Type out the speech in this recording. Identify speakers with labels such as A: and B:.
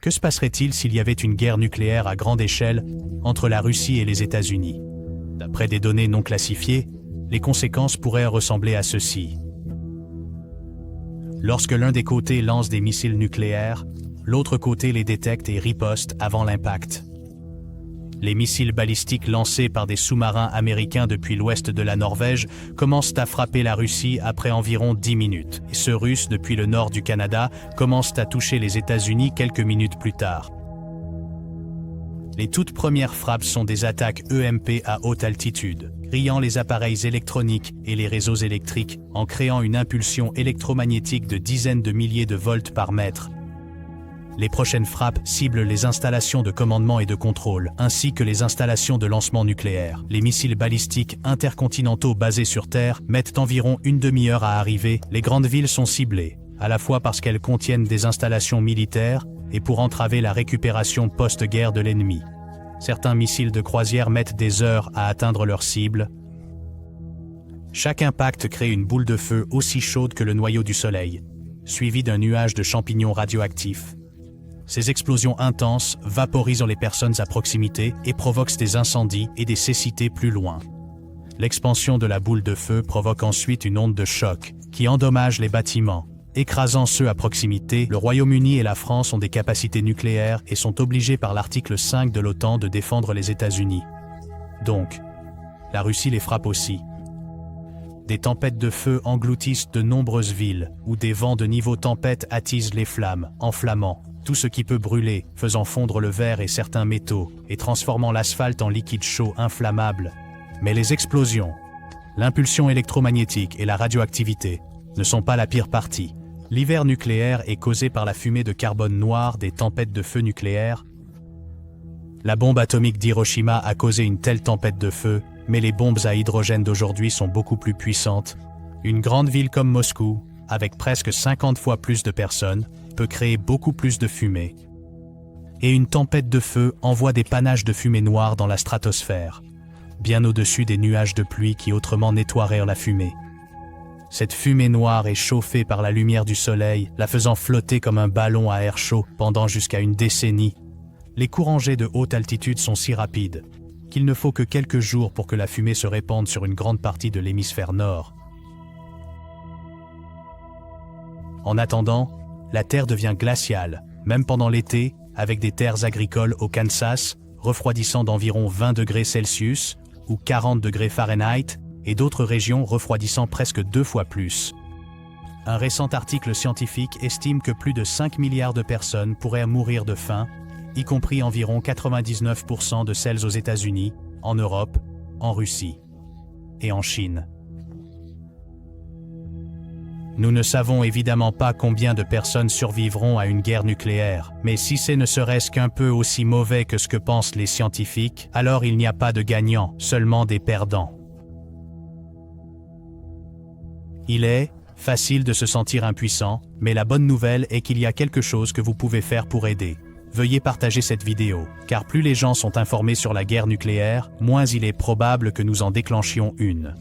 A: Que se passerait-il s'il y avait une guerre nucléaire à grande échelle entre la Russie et les États-Unis? D'après des données non classifiées, les conséquences pourraient ressembler à ceci. Lorsque l'un des côtés lance des missiles nucléaires, l'autre côté les détecte et riposte avant l'impact. Les missiles balistiques lancés par des sous-marins américains depuis l'ouest de la Norvège commencent à frapper la Russie après environ 10 minutes, et ceux russes depuis le nord du Canada commencent à toucher les États-Unis quelques minutes plus tard. Les toutes premières frappes sont des attaques EMP à haute altitude, grillant les appareils électroniques et les réseaux électriques en créant une impulsion électromagnétique de dizaines de milliers de volts par mètre. Les prochaines frappes ciblent les installations de commandement et de contrôle, ainsi que les installations de lancement nucléaire. Les missiles balistiques intercontinentaux basés sur Terre mettent environ une demi-heure à arriver. Les grandes villes sont ciblées, à la fois parce qu'elles contiennent des installations militaires et pour entraver la récupération post-guerre de l'ennemi. Certains missiles de croisière mettent des heures à atteindre leur cible. Chaque impact crée une boule de feu aussi chaude que le noyau du Soleil, suivie d'un nuage de champignons radioactifs. Ces explosions intenses vaporisent les personnes à proximité et provoquent des incendies et des cécités plus loin. L'expansion de la boule de feu provoque ensuite une onde de choc qui endommage les bâtiments, écrasant ceux à proximité. Le Royaume-Uni et la France ont des capacités nucléaires et sont obligés par l'article 5 de l'OTAN de défendre les États-Unis. Donc, la Russie les frappe aussi. Des tempêtes de feu engloutissent de nombreuses villes, où des vents de niveau tempête attisent les flammes, enflammant tout ce qui peut brûler, faisant fondre le verre et certains métaux, et transformant l'asphalte en liquide chaud inflammable. Mais les explosions, l'impulsion électromagnétique et la radioactivité ne sont pas la pire partie. L'hiver nucléaire est causé par la fumée de carbone noir des tempêtes de feu nucléaires. La bombe atomique d'Hiroshima a causé une telle tempête de feu, mais les bombes à hydrogène d'aujourd'hui sont beaucoup plus puissantes. Une grande ville comme Moscou, avec presque 50 fois plus de personnes, peut créer beaucoup plus de fumée. Et une tempête de feu envoie des panaches de fumée noire dans la stratosphère, bien au-dessus des nuages de pluie qui autrement nettoieraient la fumée. Cette fumée noire est chauffée par la lumière du soleil, la faisant flotter comme un ballon à air chaud pendant jusqu'à une décennie. Les courants G de haute altitude sont si rapides qu'il ne faut que quelques jours pour que la fumée se répande sur une grande partie de l'hémisphère nord. En attendant, la Terre devient glaciale, même pendant l'été, avec des terres agricoles au Kansas, refroidissant d'environ 20 degrés Celsius ou 40 degrés Fahrenheit, et d'autres régions refroidissant presque 2 fois plus. Un récent article scientifique estime que plus de 5 milliards de personnes pourraient mourir de faim, y compris environ 99% de celles aux États-Unis, en Europe, en Russie et en Chine. Nous ne savons évidemment pas combien de personnes survivront à une guerre nucléaire, mais si c'est ne serait-ce qu'un peu aussi mauvais que ce que pensent les scientifiques, alors il n'y a pas de gagnants, seulement des perdants. Il est facile de se sentir impuissant, mais la bonne nouvelle est qu'il y a quelque chose que vous pouvez faire pour aider. Veuillez partager cette vidéo, car plus les gens sont informés sur la guerre nucléaire, moins il est probable que nous en déclenchions une.